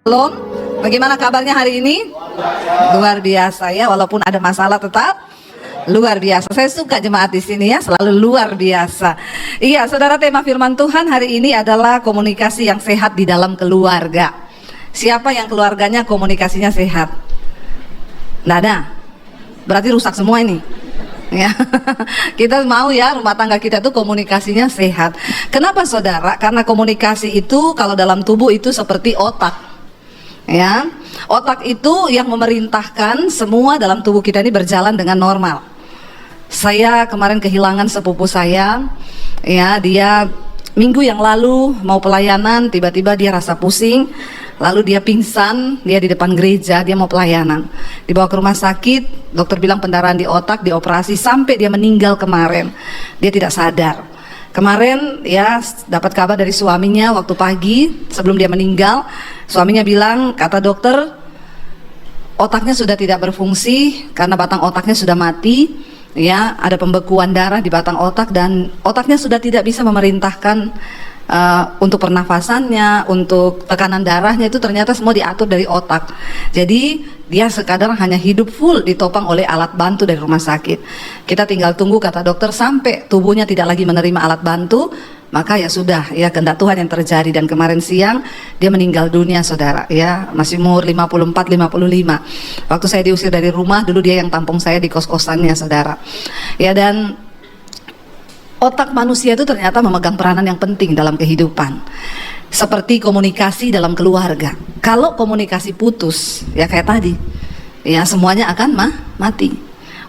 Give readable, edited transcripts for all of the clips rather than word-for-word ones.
Shalom, bagaimana kabarnya hari ini? Luar biasa ya, walaupun ada masalah tetap luar biasa. Saya suka jemaat di sini ya, selalu luar biasa. Iya, saudara, tema firman Tuhan hari ini adalah komunikasi yang sehat di dalam keluarga. Siapa yang keluarganya komunikasinya sehat? Nggak ada, berarti rusak semua ini. Ya, kita mau ya rumah tangga kita tuh komunikasinya sehat. Kenapa saudara? Karena komunikasi itu kalau dalam tubuh itu seperti otak. Ya, otak itu yang memerintahkan semua dalam tubuh kita ini berjalan dengan normal. Saya kemarin kehilangan sepupu saya, ya, dia minggu yang lalu mau pelayanan, tiba-tiba dia rasa pusing, lalu dia pingsan, dia di depan gereja, dia mau pelayanan, dibawa ke rumah sakit, dokter bilang pendarahan di otak, dioperasi sampai dia meninggal kemarin, dia tidak sadar. Kemarin ya dapat kabar dari suaminya waktu pagi sebelum dia meninggal, suaminya bilang, kata dokter, otaknya sudah tidak berfungsi karena batang otaknya sudah mati, ya, ada pembekuan darah di batang otak dan otaknya sudah tidak bisa memerintahkan untuk pernafasannya, untuk tekanan darahnya itu ternyata semua diatur dari otak. Jadi dia sekadar hanya hidup full ditopang oleh alat bantu dari rumah sakit. Kita tinggal tunggu, kata dokter, sampai tubuhnya tidak lagi menerima alat bantu, maka ya sudah, ya kehendak Tuhan yang terjadi. Dan kemarin siang dia meninggal dunia saudara, ya, masih umur 54-55. Waktu saya diusir dari rumah, dulu dia yang tampung saya di kos-kosannya saudara. Ya, dan otak manusia itu ternyata memegang peranan yang penting dalam kehidupan. Seperti komunikasi dalam keluarga. Kalau komunikasi putus, ya kayak tadi, ya semuanya akan mati.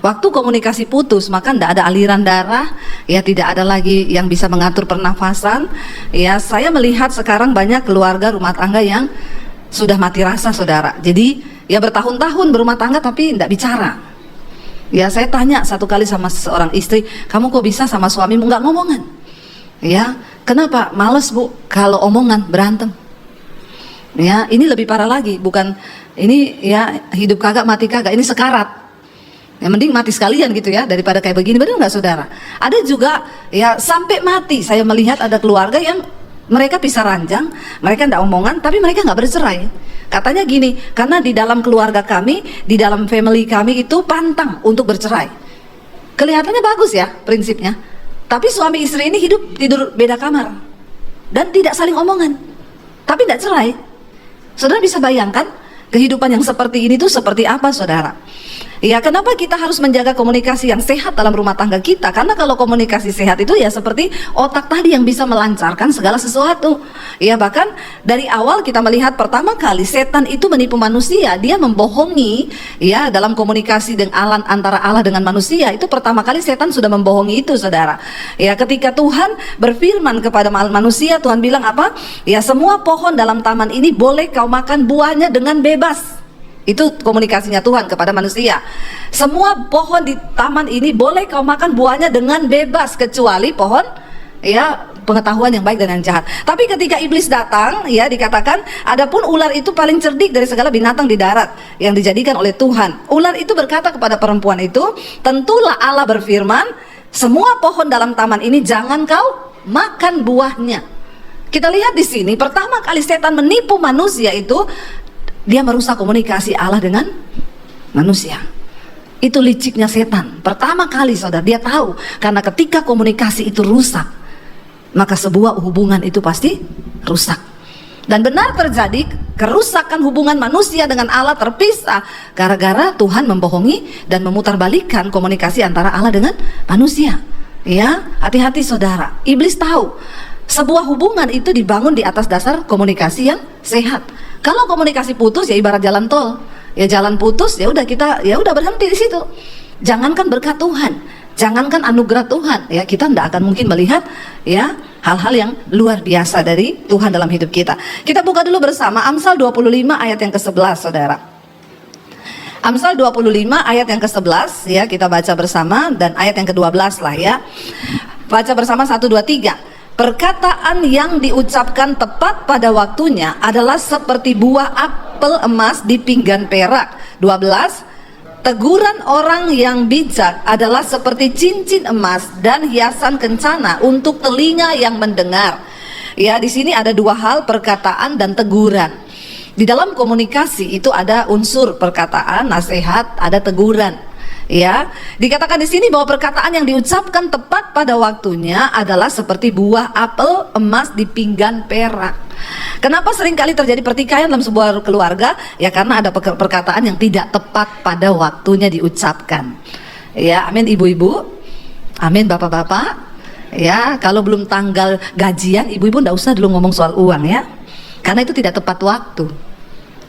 Waktu komunikasi putus, maka tidak ada aliran darah, ya tidak ada lagi yang bisa mengatur pernafasan. Ya, saya melihat sekarang banyak keluarga rumah tangga yang sudah mati rasa saudara. Jadi ya bertahun-tahun berumah tangga tapi tidak bicara. Ya, saya tanya satu kali sama seorang istri, kamu kok bisa sama suamimu nggak ngomongan? Ya, kenapa? Males bu, kalau omongan berantem. Ya, ini lebih parah lagi, bukan ini ya hidup kagak mati kagak, ini sekarat. Ya mending mati sekalian gitu ya daripada kayak begini, benar nggak saudara? Ada juga ya sampai mati. Saya melihat ada keluarga yang mereka pisah ranjang, mereka tidak omongan, tapi mereka nggak bercerai. Katanya gini, karena di dalam keluarga kami, di dalam family kami itu pantang untuk bercerai. Kelihatannya bagus ya prinsipnya, tapi suami istri ini hidup tidur beda kamar dan tidak saling omongan, tapi tidak cerai. Saudara bisa bayangkan kehidupan yang seperti ini tuh seperti apa saudara? Ya, kenapa kita harus menjaga komunikasi yang sehat dalam rumah tangga kita? Karena kalau komunikasi sehat itu ya seperti otak tadi yang bisa melancarkan segala sesuatu. Ya, bahkan dari awal kita melihat pertama kali setan itu menipu manusia, dia membohongi ya dalam komunikasi dengan antara Allah dengan manusia. Itu pertama kali setan sudah membohongi itu saudara. Ya, ketika Tuhan berfirman kepada manusia, Tuhan bilang apa? Ya, semua pohon dalam taman ini boleh kau makan buahnya dengan bebas. Itu komunikasinya Tuhan kepada manusia. Semua pohon di taman ini boleh kau makan buahnya dengan bebas kecuali pohon ya pengetahuan yang baik dan yang jahat. Tapi ketika iblis datang, ya dikatakan, adapun ular itu paling cerdik dari segala binatang di darat yang dijadikan oleh Tuhan. Ular itu berkata kepada perempuan itu, tentulah Allah berfirman, semua pohon dalam taman ini jangan kau makan buahnya. Kita lihat di sini, pertama kali setan menipu manusia itu, dia merusak komunikasi Allah dengan manusia. Itu liciknya setan. Pertama kali saudara, dia tahu, karena ketika komunikasi itu rusak, maka sebuah hubungan itu pasti rusak. Dan benar terjadi kerusakan hubungan manusia dengan Allah terpisah gara-gara Tuhan membohongi dan memutarbalikkan komunikasi antara Allah dengan manusia. Ya, hati-hati saudara. Iblis tahu sebuah hubungan itu dibangun di atas dasar komunikasi yang sehat. Kalau komunikasi putus ya ibarat jalan tol. Ya jalan putus ya udah kita ya udah berhenti di situ. Jangankan berkat Tuhan, jangankan anugerah Tuhan, ya kita tidak akan mungkin melihat ya hal-hal yang luar biasa dari Tuhan dalam hidup kita. Kita buka dulu bersama Amsal 25 ayat yang ke-11 saudara. Amsal 25 ayat yang ke-11 ya, kita baca bersama, dan ayat yang ke-12 lah ya. Baca bersama 1 2 3. Perkataan yang diucapkan tepat pada waktunya adalah seperti buah apel emas di pinggan perak. 12. Teguran orang yang bijak adalah seperti cincin emas dan hiasan kencana untuk telinga yang mendengar. Ya, di sini ada dua hal, perkataan dan teguran. Di dalam komunikasi itu ada unsur perkataan, nasihat, ada teguran. Ya, dikatakan di sini bahwa perkataan yang diucapkan tepat pada waktunya adalah seperti buah apel emas di pinggan perak. Kenapa seringkali terjadi pertikaian dalam sebuah keluarga? Ya karena ada perkataan yang tidak tepat pada waktunya diucapkan. Ya, amin ibu-ibu, amin bapak-bapak. Ya, kalau belum tanggal gajian, ibu-ibu nggak usah dulu ngomong soal uang ya, karena itu tidak tepat waktu.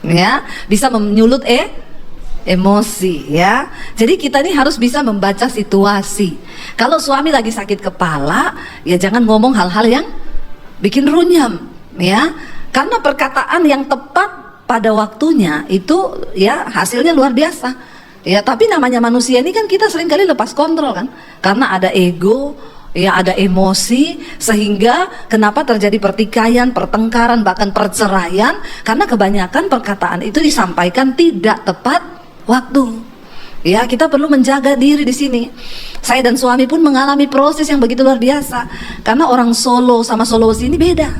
Ya, bisa menyulut emosi ya. Jadi kita ini harus bisa membaca situasi. Kalau suami lagi sakit kepala, ya jangan ngomong hal-hal yang bikin runyam ya. Karena perkataan yang tepat pada waktunya itu ya hasilnya luar biasa. Ya, tapi namanya manusia ini kan kita seringkali lepas kontrol kan. Karena ada ego, ya ada emosi, sehingga kenapa terjadi pertikaian, pertengkaran, bahkan perceraian, karena kebanyakan perkataan itu disampaikan tidak tepat waktu. Ya, kita perlu menjaga diri di sini. Saya dan suami pun mengalami proses yang begitu luar biasa. Karena orang Solo sama Sulawesi ini beda.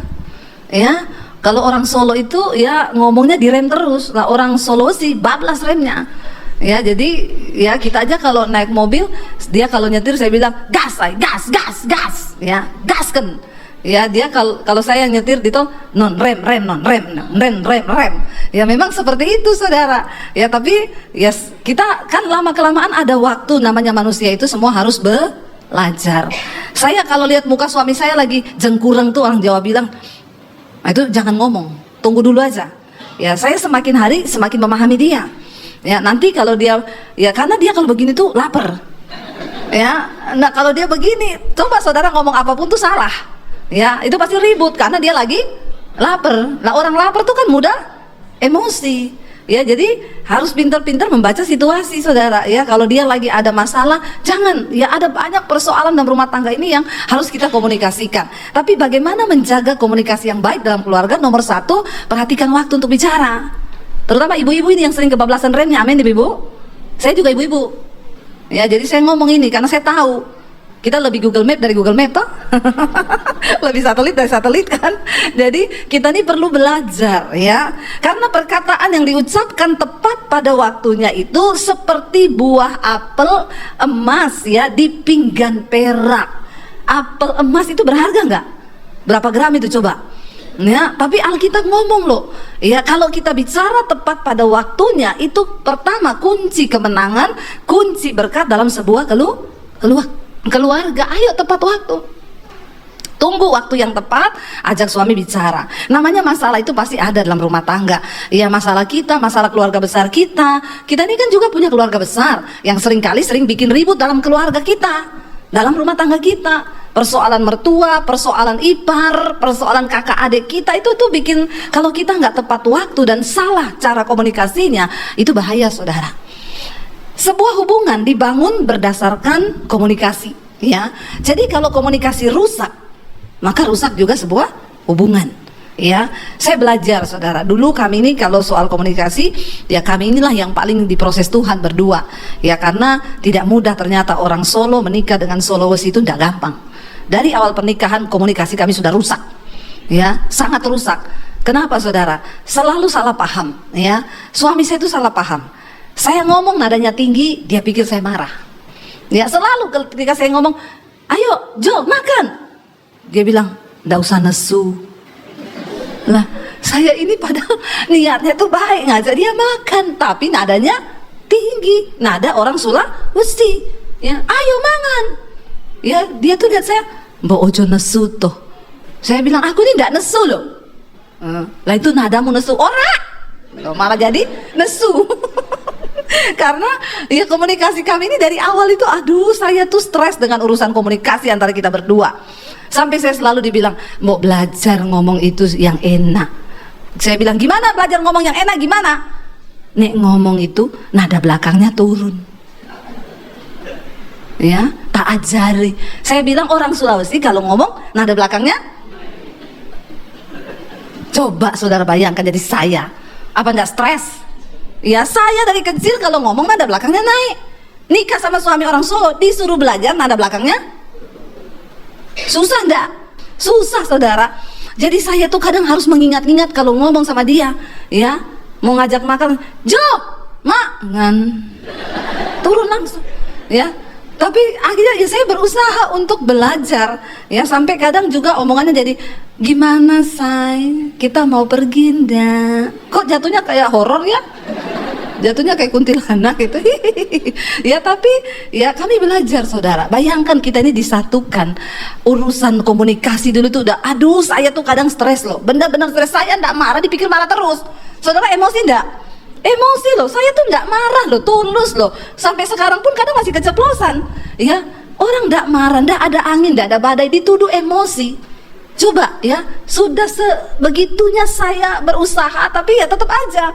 Ya, kalau orang Solo itu ya ngomongnya direm terus. Lah orang Sulawesi bablas remnya. Ya, jadi ya kita aja kalau naik mobil, dia kalau nyetir saya bilang gas, gas. Ya, gasken. Ya, dia kalau saya yang nyetir di tol non rem. Ya memang seperti itu saudara. Ya tapi ya kita kan lama kelamaan ada waktu, namanya manusia itu semua harus belajar. Saya kalau lihat muka suami saya lagi jengkureng tuh, orang Jawa bilang, nah, itu jangan ngomong, tunggu dulu aja. Ya saya semakin hari semakin memahami dia. Ya nanti kalau dia, ya karena dia kalau begini tuh lapar. Ya, nah kalau dia begini, coba saudara ngomong apapun tuh salah. Ya itu pasti ribut karena dia lagi lapar. Nah orang lapar tuh kan mudah emosi. Ya jadi harus pintar-pintar membaca situasi saudara. Ya kalau dia lagi ada masalah, jangan. Ya ada banyak persoalan dalam rumah tangga ini yang harus kita komunikasikan. Tapi bagaimana menjaga komunikasi yang baik dalam keluarga? Nomor satu, perhatikan waktu untuk bicara. Terutama ibu-ibu ini yang sering kebablasan remnya. Amin ibu-ibu. Saya juga ibu-ibu. Ya jadi saya ngomong ini karena saya tahu kita lebih Google Map dari Google Map toh. Lebih satelit dari satelit kan. Jadi kita ini perlu belajar ya. Karena perkataan yang diucapkan tepat pada waktunya itu seperti buah apel emas ya di pinggan perak. Apel emas itu berharga nggak? Berapa gram itu coba? Ya, tapi Alkitab ngomong loh. Ya, kalau kita bicara tepat pada waktunya itu pertama kunci kemenangan, kunci berkat dalam sebuah keluarga. Ayo tepat waktu. Tunggu waktu yang tepat, ajak suami bicara. Namanya masalah itu pasti ada dalam rumah tangga. Ya masalah kita, masalah keluarga besar kita. Kita ini kan juga punya keluarga besar yang sering bikin ribut dalam keluarga kita, dalam rumah tangga kita. Persoalan mertua, persoalan ipar, persoalan kakak adik kita itu tuh bikin, kalau kita nggak tepat waktu dan salah cara komunikasinya, itu bahaya saudara. Sebuah hubungan dibangun berdasarkan komunikasi ya. Jadi kalau komunikasi rusak, maka rusak juga sebuah hubungan ya. Saya belajar saudara, dulu kami ini kalau soal komunikasi ya kami inilah yang paling diproses Tuhan berdua ya, karena tidak mudah ternyata orang Solo menikah dengan Sulawesi itu tidak gampang. Dari awal pernikahan komunikasi kami sudah rusak ya, sangat rusak. Kenapa saudara? Selalu salah paham ya. Suami saya itu salah paham. Saya ngomong nadanya tinggi, dia pikir saya marah. Ya selalu ketika saya ngomong, ayo Jo makan, dia bilang nggak usah nesu. Lah saya ini padahal niatnya tuh baik, ngajak dia makan, tapi nadanya tinggi, nada orang Sulawesi. Ya ayo mangan. Ya dia tuh lihat saya, mbak ojo nesu toh. Saya bilang aku ini nggak nesu loh. Lah itu nadamu nesu, ora malah jadi nesu. Karena ya komunikasi kami ini dari awal itu, aduh saya tuh stres dengan urusan komunikasi antara kita berdua. Sampai saya selalu dibilang, mau belajar ngomong itu yang enak. Saya bilang gimana belajar ngomong yang enak gimana? Nek ngomong itu nada belakangnya turun. Ya, tak ajari. Saya bilang orang Sulawesi kalau ngomong nada belakangnya, coba saudara bayangkan jadi saya, apa nggak stres? Ya saya dari kecil kalau ngomong nada belakangnya naik. Nikah sama suami orang Solo, disuruh belajar nada belakangnya, susah enggak? Susah saudara. Jadi saya tuh kadang harus mengingat-ingat kalau ngomong sama dia, ya, mau ngajak makan, Jo, mak, turun langsung, ya. Tapi akhirnya ya saya berusaha untuk belajar, ya, sampai kadang juga omongannya jadi, gimana say, kita mau pergi ndak? Kok jatuhnya kayak horor ya? Jatuhnya kayak kuntilanak gitu. Ya tapi ya kami belajar saudara. Bayangkan kita ini disatukan. Urusan komunikasi dulu tuh udah, aduh saya tuh kadang stres loh. Benar-benar stres, saya ndak marah dipikir marah terus. Saudara emosi ndak? Emosi loh, saya tuh nggak marah loh, tulus loh. Sampai sekarang pun kadang masih keceplosan. Ya, orang nggak marah, nggak ada angin, nggak ada badai, dituduh emosi. Coba ya, sudah sebegitunya saya berusaha, tapi ya tetap aja.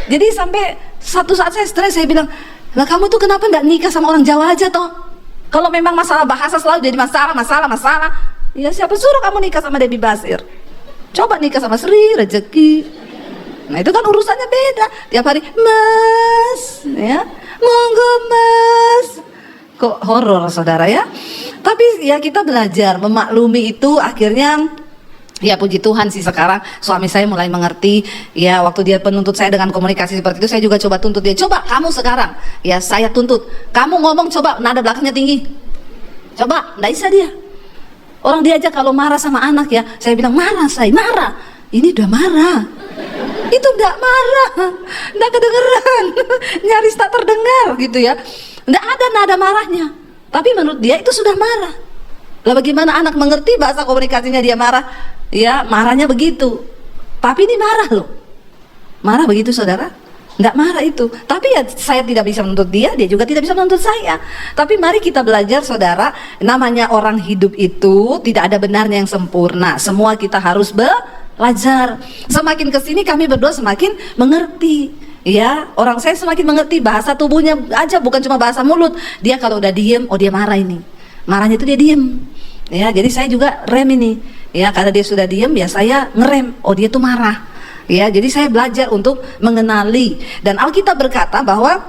Jadi sampai satu saat saya stres, saya bilang, lah kamu tuh kenapa nggak nikah sama orang Jawa aja toh? Kalau memang masalah bahasa selalu jadi masalah. Ya siapa suruh kamu nikah sama Debbie Basir? Coba nikah sama Sri Rezeki. Nah itu kan urusannya beda. Tiap hari mas, ya, monggo mas. Kok horor saudara ya? Tapi ya kita belajar memaklumi itu, akhirnya ya puji Tuhan sih sekarang suami saya mulai mengerti. Ya waktu dia penuntut saya dengan komunikasi seperti itu, saya juga coba tuntut dia. Coba kamu sekarang, ya saya tuntut, kamu ngomong coba nada belakangnya tinggi. Coba, nggak bisa dia. Orang dia aja kalau marah sama anak ya, saya bilang marah saya, marah. Ini udah marah. Itu enggak marah, enggak kedengeran, nyaris tak terdengar gitu ya. Enggak ada nada marahnya, tapi menurut dia itu sudah marah. Lah bagaimana anak mengerti bahasa komunikasinya dia marah? Ya marahnya begitu, tapi ini marah loh. Marah begitu saudara? Enggak marah itu. Tapi ya saya tidak bisa menuntut dia, dia juga tidak bisa menuntut saya. Tapi mari kita belajar saudara, namanya orang hidup itu tidak ada benarnya yang sempurna. Semua kita harus belajar. Semakin kesini kami berdua semakin mengerti. Ya, orang saya semakin mengerti bahasa tubuhnya aja, bukan cuma bahasa mulut. Dia kalau udah diem, oh dia marah ini. Marahnya itu dia diem. Ya, jadi saya juga rem ini. Ya, karena dia sudah diem, ya saya ngerem. Oh dia tuh marah. Ya, jadi saya belajar untuk mengenali. Dan Alkitab berkata bahwa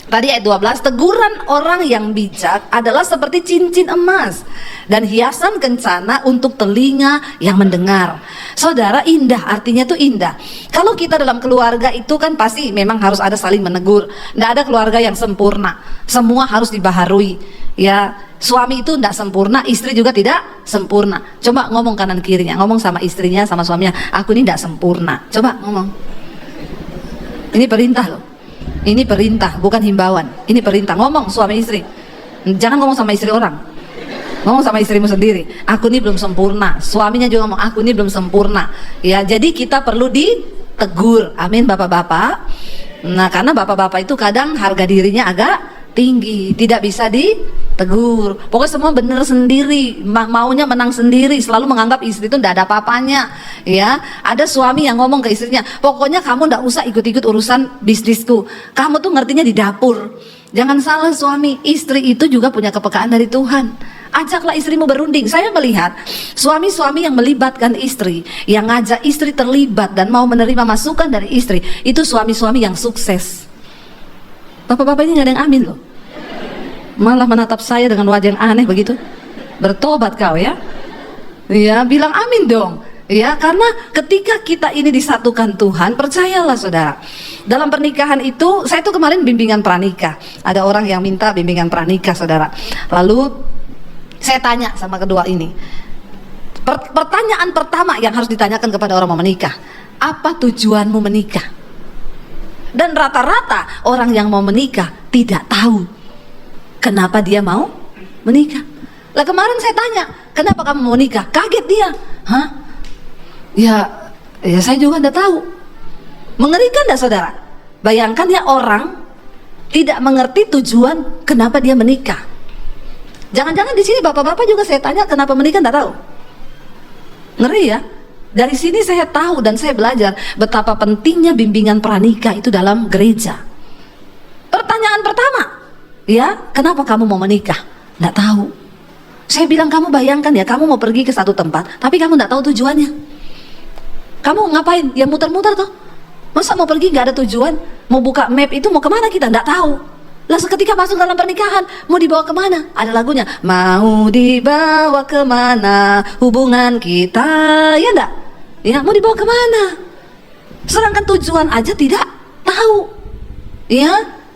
tadi ayat 12, teguran orang yang bijak adalah seperti cincin emas dan hiasan kencana untuk telinga yang mendengar. Saudara, indah artinya tuh indah. Kalau kita dalam keluarga itu kan pasti memang harus ada saling menegur. Nggak ada keluarga yang sempurna. Semua harus dibaharui. Ya, suami itu tidak sempurna, istri juga tidak sempurna. Coba ngomong kanan kirinya, ngomong sama istrinya, sama suaminya, aku ini tidak sempurna. Coba ngomong. Ini perintah loh. Ini perintah, bukan himbauan. Ini perintah, ngomong suami istri. Jangan ngomong sama istri orang. Ngomong sama istrimu sendiri. Aku ini belum sempurna. Suaminya juga ngomong, aku ini belum sempurna. Ya, jadi kita perlu ditegur. Amin bapak-bapak. Nah, karena bapak-bapak itu kadang harga dirinya agak tinggi, tidak bisa ditegur. Pokoknya semua benar sendiri, maunya menang sendiri, selalu menganggap istri itu tidak ada apa-apanya. Ya, ada suami yang ngomong ke istrinya, pokoknya kamu tidak usah ikut-ikut urusan bisnisku. Kamu tuh ngertinya di dapur. Jangan salah suami, istri itu juga punya kepekaan dari Tuhan. Ajaklah istrimu berunding. Saya melihat suami-suami yang melibatkan istri, yang ngajak istri terlibat dan mau menerima masukan dari istri, itu suami-suami yang sukses. Bapak-bapak ini nggak ada yang amin loh. Malah menatap saya dengan wajah yang aneh begitu. Bertobat kau ya. Ya, bilang amin dong. Ya, karena ketika kita ini disatukan Tuhan, percayalah saudara. Dalam pernikahan itu, saya tuh kemarin bimbingan pranikah. Ada orang yang minta bimbingan pranikah saudara. Lalu saya tanya sama kedua ini. Pertanyaan pertama yang harus ditanyakan kepada orang mau menikah, apa tujuanmu menikah? Dan rata-rata orang yang mau menikah tidak tahu kenapa dia mau menikah. Lah kemarin saya tanya, kenapa kamu mau nikah? Kaget dia. Hah? Ya saya juga tidak tahu. Mengerikan tidak saudara? Bayangkan ya orang tidak mengerti tujuan kenapa dia menikah. Jangan-jangan di sini bapak-bapak juga saya tanya kenapa menikah tidak tahu. Ngeri ya. Dari sini saya tahu dan saya belajar betapa pentingnya bimbingan pranikah itu dalam gereja. Pertanyaan pertama, ya, kenapa kamu mau menikah? Nggak tahu. Saya bilang, kamu bayangkan ya, kamu mau pergi ke satu tempat, tapi kamu nggak tahu tujuannya. Kamu ngapain? Ya muter-muter toh. Masa mau pergi nggak ada tujuan? Mau buka map itu mau kemana kita? Nggak tahu. Lah seketika masuk dalam pernikahan, mau dibawa kemana? Ada lagunya, mau dibawa kemana hubungan kita, ya enggak? Ya, mau dibawa kemana? Sedangkan tujuan aja tidak tahu. Ya,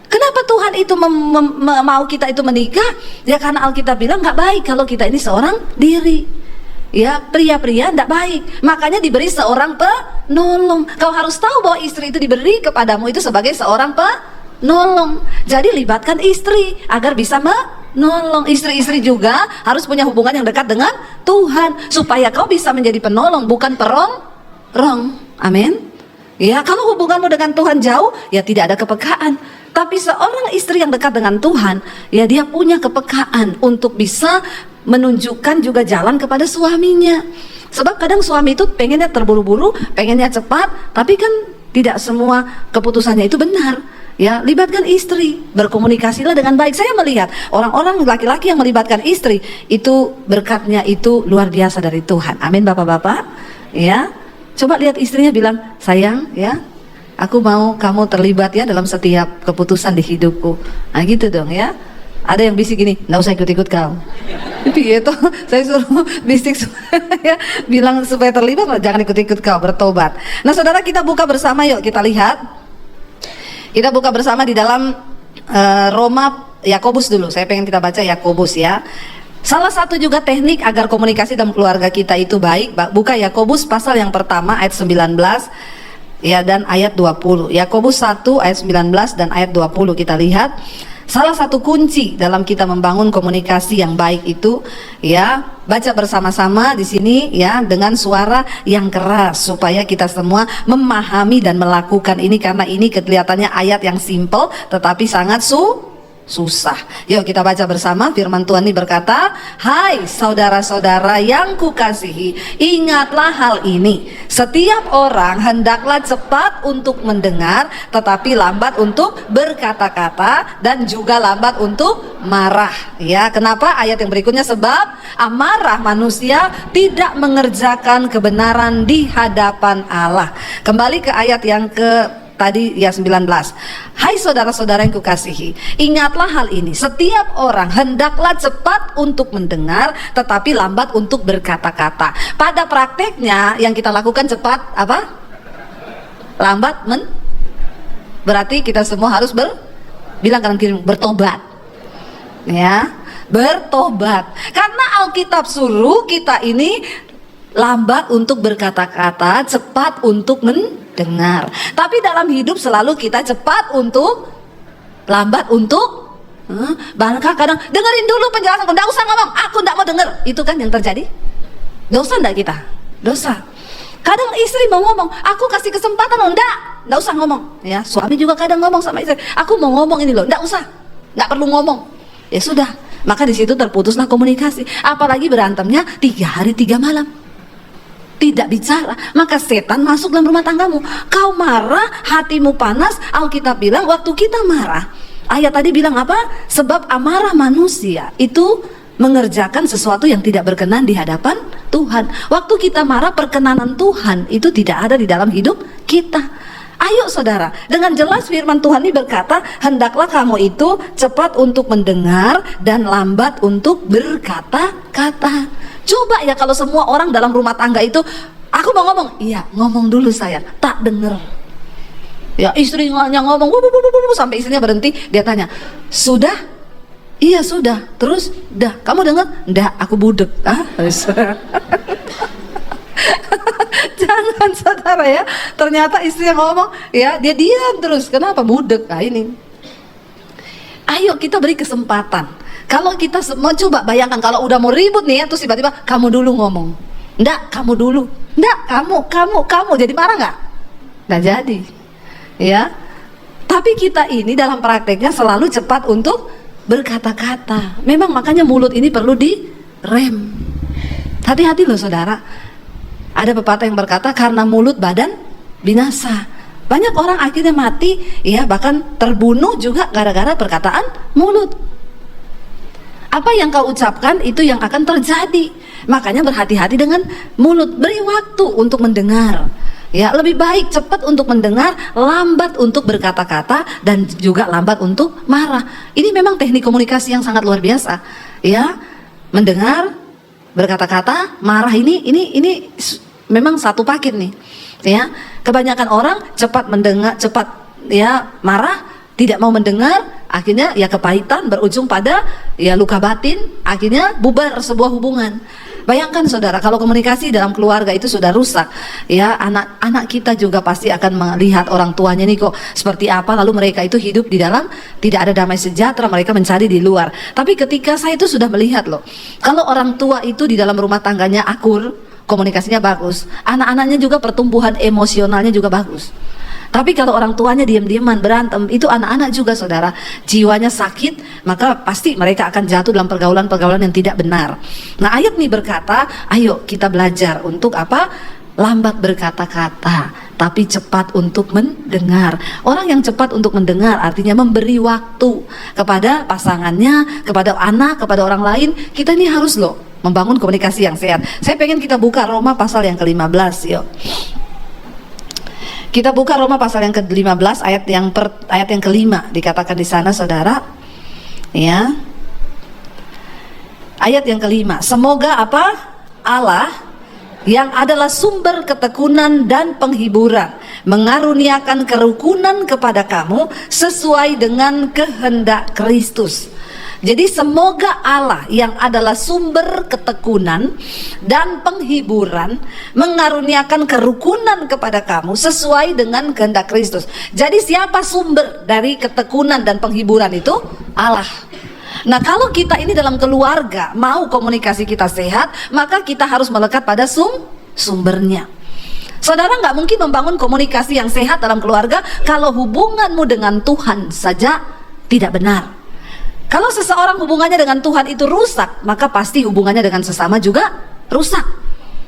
kenapa Tuhan itu mau kita itu menikah? Ya karena Alkitab bilang nggak baik kalau kita ini seorang diri. Ya, pria-pria tidak baik. Makanya diberi seorang penolong. Kau harus tahu bahwa istri itu diberi kepadamu itu sebagai seorang penolong. Jadi libatkan istri agar bisa menolong. Istri-istri juga harus punya hubungan yang dekat dengan Tuhan supaya kau bisa menjadi penolong, bukan perong. Amin. Ya, kalau hubunganmu dengan Tuhan jauh, ya tidak ada kepekaan. Tapi seorang istri yang dekat dengan Tuhan, ya dia punya kepekaan untuk bisa menunjukkan juga jalan kepada suaminya. Sebab kadang suami itu pengennya terburu-buru, pengennya cepat, tapi kan tidak semua keputusannya itu benar. Ya, libatkan istri, berkomunikasilah dengan baik. Saya melihat orang-orang laki-laki yang melibatkan istri itu berkatnya itu luar biasa dari Tuhan. Amin, bapak-bapak. Ya, coba lihat istrinya bilang, sayang, ya, aku mau kamu terlibat ya dalam setiap keputusan di hidupku. Nah gitu dong ya. Ada yang bisik gini, nggak usah ikut-ikut kau. Itu saya suruh bisik ya, bilang supaya terlibat, jangan ikut-ikut kau, bertobat. Nah saudara, kita buka bersama yuk, kita lihat. Kita buka bersama di dalam Roma, Yakobus dulu. Saya pengen kita baca Yakobus ya. Salah satu juga teknik agar komunikasi dalam keluarga kita itu baik, buka Yakobus pasal yang pertama ayat 19 ya dan ayat 20. Yakobus 1 ayat 19 dan ayat 20 kita lihat. Salah satu kunci dalam kita membangun komunikasi yang baik itu ya, baca bersama-sama di sini ya dengan suara yang keras supaya kita semua memahami dan melakukan ini, karena ini kelihatannya ayat yang simple tetapi sangat susah. Yuk kita baca bersama. Firman Tuhan ini berkata, hai saudara-saudara yang kukasihi, ingatlah hal ini. Setiap orang hendaklah cepat untuk mendengar, tetapi lambat untuk berkata-kata, dan juga lambat untuk marah. Ya, kenapa ayat yang berikutnya? Sebab amarah manusia tidak mengerjakan kebenaran di hadapan Allah. Kembali ke ayat yang tadi ya 19. Hai saudara-saudara yang kukasihi, ingatlah hal ini. Setiap orang hendaklah cepat untuk mendengar, tetapi lambat untuk berkata-kata. Pada prakteknya yang kita lakukan cepat apa? Lambat berarti kita semua harus bilang kanan kiri, bertobat. Ya, bertobat. Karena Alkitab suruh kita ini lambat untuk berkata-kata, cepat untuk mendengar. Tapi dalam hidup selalu kita cepat untuk, lambat untuk bahkan kadang dengerin dulu penjelasan, enggak usah ngomong, aku enggak mau denger. Itu kan yang terjadi. Dosa enggak kita? Dosa. Kadang istri mau ngomong, aku kasih kesempatan loh, enggak usah ngomong. Ya, suami juga kadang ngomong sama istri, aku mau ngomong ini loh, enggak usah, enggak perlu ngomong. Ya sudah, maka di situ terputuslah komunikasi. Apalagi berantemnya 3 hari 3 malam. Tidak bicara, maka setan masuk dalam rumah tanggamu. Kau marah, hatimu panas. Alkitab bilang waktu kita marah, ayat tadi bilang apa? Sebab amarah manusia itu mengerjakan sesuatu yang tidak berkenan di hadapan Tuhan. Waktu kita marah, perkenanan Tuhan itu tidak ada di dalam hidup kita. Ayo saudara, dengan jelas firman Tuhan ini berkata, hendaklah kamu itu cepat untuk mendengar dan lambat untuk berkata-kata. Coba ya kalau semua orang dalam rumah tangga itu, aku mau ngomong, iya ngomong dulu sayang, tak denger. Ya istrinya ngomong, sampai istrinya berhenti, dia tanya, sudah? Iya sudah. Terus, dah kamu denger? Nggak, aku budek. Jangan saudara ya, ternyata istrinya ngomong, ya dia diam terus. Kenapa? Budek. Nah ini. Ayo kita beri kesempatan. Kalau kita mau coba bayangkan kalau udah mau ribut nih ya, terus tiba-tiba kamu dulu ngomong, enggak kamu dulu, enggak kamu, jadi marah nggak? Nggak jadi, ya. Tapi kita ini dalam prakteknya selalu cepat untuk berkata-kata. Memang makanya mulut ini perlu direm. Hati-hati loh saudara. Ada pepatah yang berkata karena mulut badan binasa. Banyak orang akhirnya mati, ya bahkan terbunuh juga gara-gara perkataan mulut. Apa yang kau ucapkan itu yang akan terjadi. Makanya berhati-hati dengan mulut. Beri waktu untuk mendengar. Ya, lebih baik cepat untuk mendengar, lambat untuk berkata-kata, dan juga lambat untuk marah. Ini memang teknik komunikasi yang sangat luar biasa. Ya, mendengar, berkata-kata, marah ini memang satu paket nih. Ya, kebanyakan orang cepat mendengar, cepat ya marah, tidak mau mendengar, akhirnya ya kepahitan berujung pada ya luka batin, akhirnya bubar sebuah hubungan. Bayangkan saudara, kalau komunikasi dalam keluarga itu sudah rusak, ya anak-anak kita juga pasti akan melihat orang tuanya nih kok seperti apa, lalu mereka itu hidup di dalam tidak ada damai sejahtera, mereka mencari di luar. Tapi ketika saya itu sudah melihat loh, kalau orang tua itu di dalam rumah tangganya akur, komunikasinya bagus, anak-anaknya juga pertumbuhan emosionalnya juga bagus. Tapi kalau orang tuanya diam-diaman berantem, itu anak-anak juga saudara, jiwanya sakit, maka pasti mereka akan jatuh dalam pergaulan-pergaulan yang tidak benar. Nah, ayat ini berkata, ayo kita belajar untuk apa? Lambat berkata-kata, tapi cepat untuk mendengar. Orang yang cepat untuk mendengar artinya memberi waktu kepada pasangannya, kepada anak, kepada orang lain. Kita ini harus loh membangun komunikasi yang sehat. Saya pengen kita buka Roma pasal yang ke-15, yuk. Kita buka Roma pasal yang ke-15 ayat yang kelima, dikatakan di sana saudara. Ya. Ayat yang kelima, semoga apa? Allah yang adalah sumber ketekunan dan penghiburan mengaruniakan kerukunan kepada kamu sesuai dengan kehendak Kristus. Jadi semoga Allah yang adalah sumber ketekunan dan penghiburan mengaruniakan kerukunan kepada kamu sesuai dengan kehendak Kristus. Jadi siapa sumber dari ketekunan dan penghiburan itu? Allah. Nah, kalau kita ini dalam keluarga mau komunikasi kita sehat, maka kita harus melekat pada sumbernya. Saudara nggak mungkin membangun komunikasi yang sehat dalam keluarga kalau hubunganmu dengan Tuhan saja tidak benar. Kalau seseorang hubungannya dengan Tuhan itu rusak, maka pasti hubungannya dengan sesama juga rusak.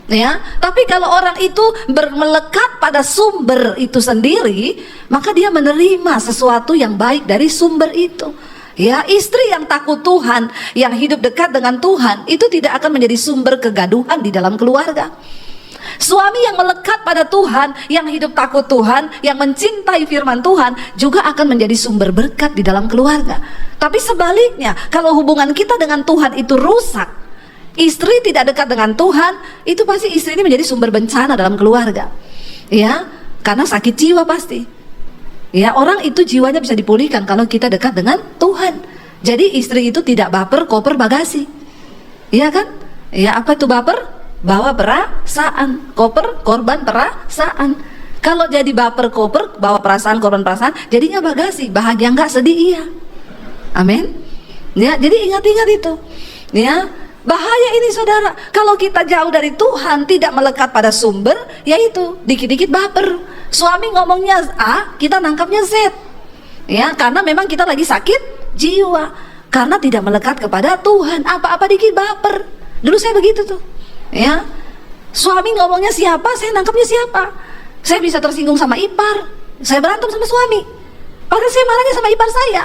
Ya, tapi kalau orang itu melekat pada sumber itu sendiri, maka dia menerima sesuatu yang baik dari sumber itu. Ya, istri yang takut Tuhan, yang hidup dekat dengan Tuhan, itu tidak akan menjadi sumber kegaduhan di dalam keluarga. Suami yang melekat pada Tuhan, yang hidup takut Tuhan, yang mencintai firman Tuhan, juga akan menjadi sumber berkat di dalam keluarga. Tapi sebaliknya, kalau hubungan kita dengan Tuhan itu rusak, istri tidak dekat dengan Tuhan, itu pasti istri ini menjadi sumber bencana dalam keluarga. Ya, karena sakit jiwa pasti. Ya, orang itu jiwanya bisa dipulihkan kalau kita dekat dengan Tuhan. Jadi istri itu tidak baper, koper, bagasi. Iya kan? Ya, apa itu baper? Bawa perasaan, koper, korban perasaan. Kalau jadi baper, koper, bawa perasaan, korban perasaan, jadinya bagasi, bahagia enggak, sedih iya. Amin. Ya, jadi ingat-ingat itu. Ya, bahaya ini saudara. Kalau kita jauh dari Tuhan, tidak melekat pada sumber, yaitu dikit-dikit baper. Suami ngomongnya A, kita nangkapnya Z. Ya, karena memang kita lagi sakit jiwa, karena tidak melekat kepada Tuhan. Apa-apa dikit baper. Dulu saya begitu tuh. Ya, suami ngomongnya siapa, saya nangkapnya siapa. Saya bisa tersinggung sama ipar, saya berantem sama suami, padahal saya marahnya sama ipar saya.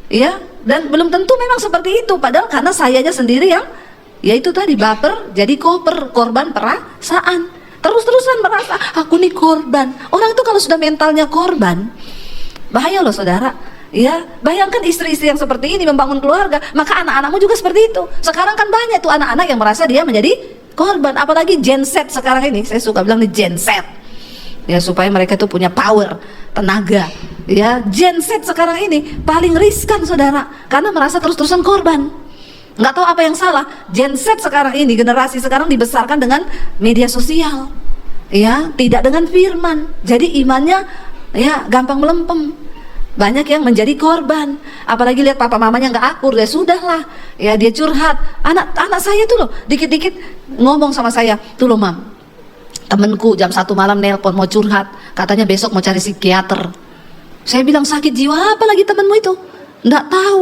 Ya, dan belum tentu memang seperti itu, padahal karena sayanya sendiri yang yaitu tadi baper, jadi koper, korban perasaan. Terus-terusan merasa aku nih korban. Orang itu kalau sudah mentalnya korban, bahaya loh saudara. Ya, bayangkan istri-istri yang seperti ini membangun keluarga, maka anak-anakmu juga seperti itu. Sekarang kan banyak tuh anak-anak yang merasa dia menjadi korban, apalagi Gen Z sekarang ini. Saya suka bilang nih Gen Z. Ya, supaya mereka tuh punya power, tenaga. Ya, Gen Z sekarang ini paling riskan saudara, karena merasa terus-terusan korban. Nggak tahu apa yang salah. Gen Z sekarang ini, generasi sekarang dibesarkan dengan media sosial. Ya, tidak dengan firman. Jadi imannya ya gampang melempem. Banyak yang menjadi korban, apalagi lihat papa mamanya nggak akur, ya sudahlah, ya dia curhat. Anak saya tuh loh, dikit-dikit ngomong sama saya, tuh loh mam, temenku jam 1 malam nelpon mau curhat, katanya besok mau cari psikiater. Saya bilang sakit jiwa apa lagi temenmu itu? Nggak tahu,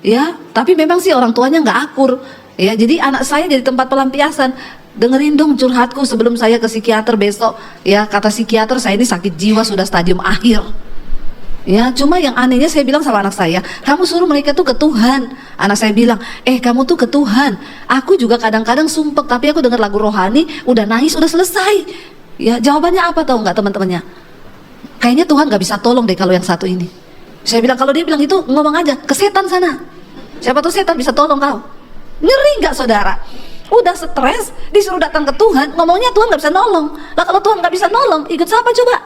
ya. Tapi memang sih orang tuanya nggak akur, ya. Jadi anak saya jadi tempat pelampiasan. Dengerin dong curhatku sebelum saya ke psikiater besok, ya. Kata psikiater saya ini sakit jiwa sudah stadium akhir. Ya, cuma yang anehnya saya bilang sama anak saya, kamu suruh mereka tuh ke Tuhan. Anak saya bilang, kamu tuh ke Tuhan. Aku juga kadang-kadang sumpek, tapi aku dengar lagu rohani, udah nangis, udah selesai. Ya jawabannya apa tahu nggak teman-temannya? Kayaknya Tuhan nggak bisa tolong deh kalau yang satu ini. Saya bilang kalau dia bilang itu ngomong aja ke setan sana. Siapa tuh setan bisa tolong kau? Ngeri nggak saudara? Udah stres, disuruh datang ke Tuhan, ngomongnya Tuhan nggak bisa nolong. Lah kalau Tuhan nggak bisa nolong, ikut siapa coba?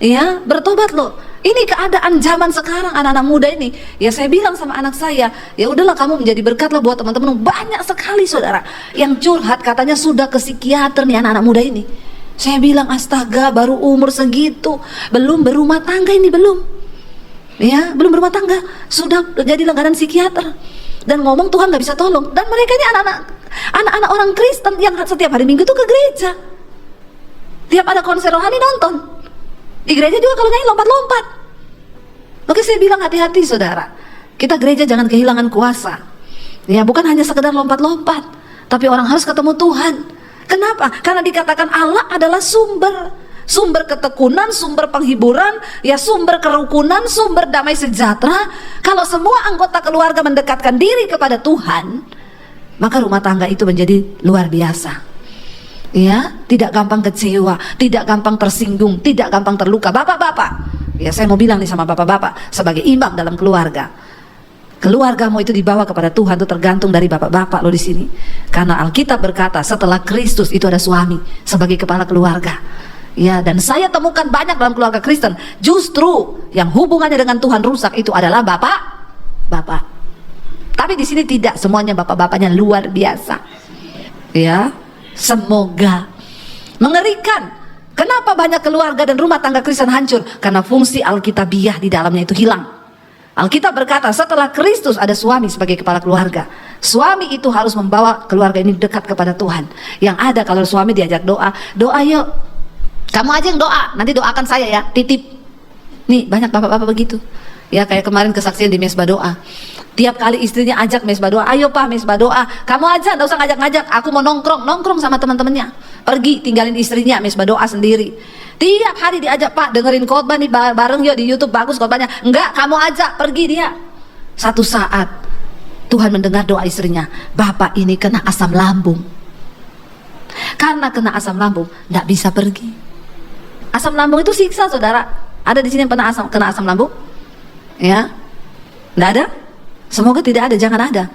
Ya, bertobat loh. Ini keadaan zaman sekarang anak-anak muda ini. Ya saya bilang sama anak saya, ya udahlah kamu menjadi berkat lah buat teman-teman. Banyak sekali saudara yang curhat katanya sudah ke psikiater nih anak-anak muda ini. Saya bilang astaga, baru umur segitu, belum berumah tangga ini belum. Ya, belum berumah tangga, sudah jadi langganan psikiater. Dan ngomong Tuhan nggak bisa tolong. Dan mereka ini anak-anak orang Kristen yang setiap hari Minggu tuh ke gereja. Tiap ada konser rohani nonton. Di gereja juga kalau nyanyi lompat-lompat. Maka saya bilang hati-hati saudara. Kita gereja jangan kehilangan kuasa. Ya bukan hanya sekedar lompat-lompat, tapi orang harus ketemu Tuhan. Kenapa? Karena dikatakan Allah adalah sumber ketekunan, sumber penghiburan, ya sumber kerukunan, sumber damai sejahtera. Kalau semua anggota keluarga mendekatkan diri kepada Tuhan, maka rumah tangga itu menjadi luar biasa. Ya, tidak gampang kecewa, tidak gampang tersinggung, tidak gampang terluka. Bapak-bapak, ya saya mau bilang nih sama bapak-bapak sebagai imam dalam keluarga. Keluargamu itu dibawa kepada Tuhan itu tergantung dari bapak-bapak lo di sini. Karena Alkitab berkata setelah Kristus itu ada suami sebagai kepala keluarga. Ya, dan saya temukan banyak dalam keluarga Kristen justru yang hubungannya dengan Tuhan rusak itu adalah bapak. Tapi di sini tidak semuanya bapak-bapaknya luar biasa. Ya, semoga mengerikan. Kenapa banyak keluarga dan rumah tangga Kristen hancur? Karena fungsi Alkitabiah di dalamnya itu hilang. Alkitab berkata setelah Kristus ada suami sebagai kepala keluarga. Suami itu harus membawa keluarga ini dekat kepada Tuhan. Yang ada kalau suami diajak doa yuk. Kamu aja yang doa, nanti doakan saya ya, titip. Nih banyak bapak-bapak begitu. Ya kayak kemarin kesaksian di mesbah doa. Tiap kali istrinya ajak mesbah doa, ayo pak mesbah doa. Kamu aja, nggak usah ngajak-ngajak. Aku mau nongkrong sama teman-temannya. Pergi tinggalin istrinya mesbah doa sendiri. Tiap hari diajak pak dengerin khotbah nih bareng yuk di YouTube bagus khotbahnya. Enggak, kamu ajak pergi dia. Satu saat Tuhan mendengar doa istrinya. Bapak ini kena asam lambung. Karena kena asam lambung, nggak bisa pergi. Asam lambung itu siksa saudara. Ada di sini yang pernah kena asam lambung? Ya, nggak ada? Semoga tidak ada, jangan ada.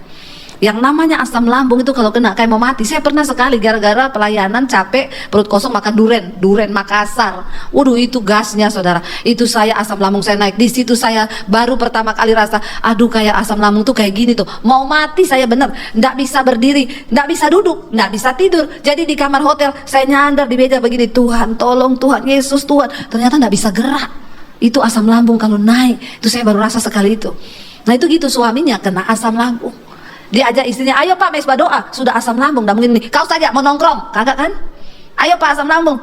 Yang namanya asam lambung itu kalau kena kayak mau mati. Saya pernah sekali gara-gara pelayanan capek, perut kosong makan duren Makassar. Waduh itu gasnya saudara. Itu saya asam lambung saya naik. Di situ saya baru pertama kali rasa, aduh kayak asam lambung tuh kayak gini tuh. Mau mati saya bener. Nggak bisa berdiri, nggak bisa duduk, nggak bisa tidur. Jadi di kamar hotel saya nyandar di meja begini. Tuhan tolong, Tuhan Yesus Tuhan. Ternyata nggak bisa gerak. Itu asam lambung kalau naik. Itu saya baru rasa sekali itu. Nah itu gitu suaminya kena asam lambung. Dia ajak istrinya, ayo pak mesbah doa. Sudah asam lambung, dah mungkin nih. Kau saja mau nongkrong, kagak kan? Ayo pak asam lambung.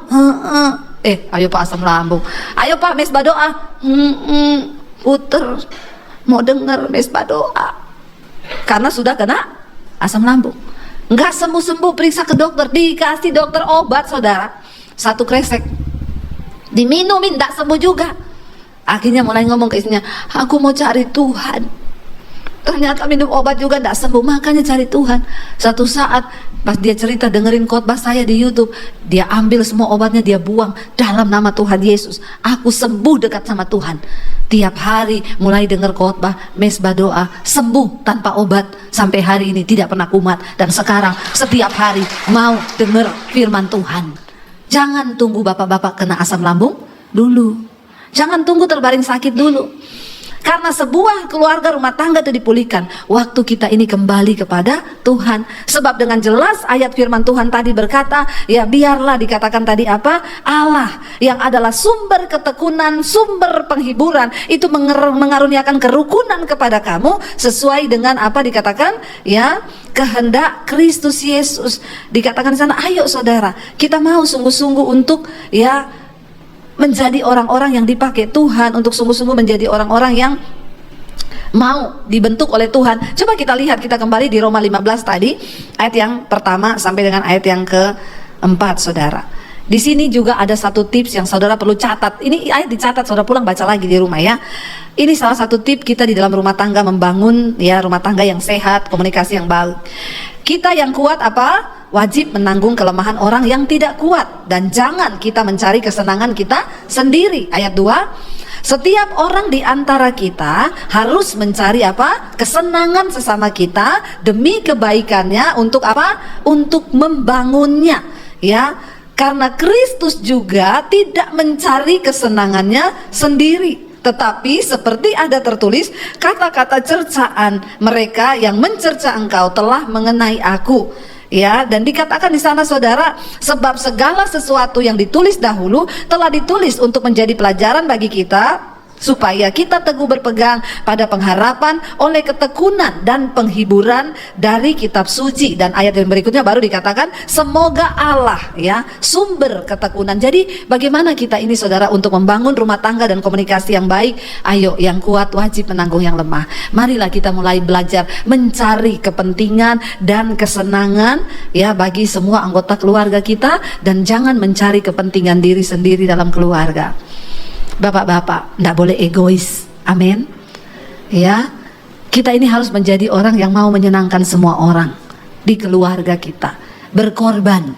Ayo pak asam lambung. Ayo pak mesbah doa. Puter, mau denger mesbah doa. Karena sudah kena asam lambung. Enggak sembuh-sembuh, periksa ke dokter. Dikasih dokter obat saudara. 1 kresek. Diminumin, enggak sembuh juga. Akhirnya mulai ngomong ke istrinya, aku mau cari Tuhan. Ternyata minum obat juga tidak sembuh, makanya cari Tuhan. Satu saat pas dia cerita dengerin khotbah saya di YouTube, dia ambil semua obatnya, dia buang dalam nama Tuhan Yesus. Aku sembuh dekat sama Tuhan. Tiap hari mulai dengar khotbah, mesbah doa, sembuh tanpa obat sampai hari ini tidak pernah kumat. Dan sekarang setiap hari mau dengar firman Tuhan. Jangan tunggu bapak-bapak kena asam lambung dulu. Jangan tunggu terbaring sakit dulu. Karena sebuah keluarga rumah tangga itu dipulihkan waktu kita ini kembali kepada Tuhan. Sebab dengan jelas ayat firman Tuhan tadi berkata, ya biarlah dikatakan tadi apa? Allah yang adalah sumber ketekunan, sumber penghiburan, itu mengaruniakan kerukunan kepada kamu sesuai dengan apa dikatakan? Ya, kehendak Kristus Yesus. Dikatakan di sana, ayo saudara, kita mau sungguh-sungguh untuk ya menjadi orang-orang yang dipakai Tuhan, untuk sungguh-sungguh menjadi orang-orang yang mau dibentuk oleh Tuhan. Coba kita lihat, kita kembali di Roma 15 tadi, ayat yang pertama sampai dengan ayat yang keempat saudara. Di sini juga ada satu tips yang saudara perlu catat. Ini ayat dicatat, saudara pulang baca lagi di rumah ya. Ini salah satu tip kita di dalam rumah tangga membangun ya rumah tangga yang sehat, komunikasi yang baik. Kita yang kuat apa? wajib menanggung kelemahan orang yang tidak kuat, dan jangan kita mencari kesenangan kita sendiri. Ayat 2, setiap orang di antara kita harus mencari apa? Kesenangan sesama kita demi kebaikannya. Untuk apa? Untuk membangunnya, ya. Karena Kristus juga tidak mencari kesenangannya sendiri, tetapi seperti ada tertulis, kata-kata cercaan mereka yang mencerca engkau telah mengenai aku. Ya, dan dikatakan di sana saudara, sebab segala sesuatu yang ditulis dahulu telah ditulis untuk menjadi pelajaran bagi kita, supaya kita teguh berpegang pada pengharapan oleh ketekunan dan penghiburan dari kitab suci. Dan ayat yang berikutnya baru dikatakan, semoga Allah, ya, sumber ketekunan. Jadi bagaimana kita ini saudara untuk membangun rumah tangga dan komunikasi yang baik? Ayo, yang kuat wajib menanggung yang lemah. Marilah kita mulai belajar mencari kepentingan dan kesenangan, ya, bagi semua anggota keluarga kita, dan jangan mencari kepentingan diri sendiri dalam keluarga. Bapak-bapak, tidak boleh egois. Amin. Ya, kita ini harus menjadi orang yang mau menyenangkan semua orang di keluarga kita, berkorban.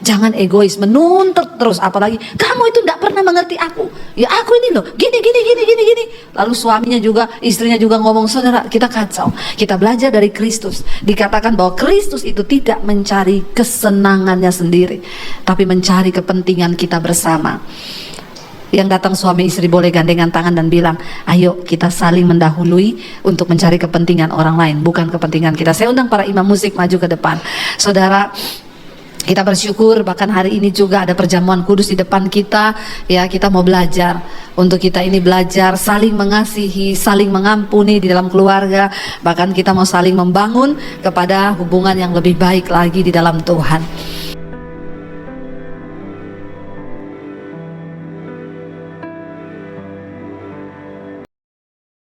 Jangan egois, menuntut terus, apalagi kamu itu tidak pernah mengerti aku. Ya aku ini loh, gini. Lalu suaminya juga, istrinya juga ngomong, saudara, kita kacau. Kita belajar dari Kristus. Dikatakan bahwa Kristus itu tidak mencari kesenangannya sendiri, tapi mencari kepentingan kita bersama. Yang datang suami istri boleh gandengan tangan dan bilang, ayo kita saling mendahului untuk mencari kepentingan orang lain, bukan kepentingan kita. Saya undang para imam musik maju ke depan. Saudara, kita bersyukur bahkan hari ini juga ada perjamuan kudus di depan kita. Ya, kita mau belajar untuk kita ini belajar saling mengasihi, saling mengampuni di dalam keluarga. Bahkan kita mau saling membangun kepada hubungan yang lebih baik lagi di dalam Tuhan.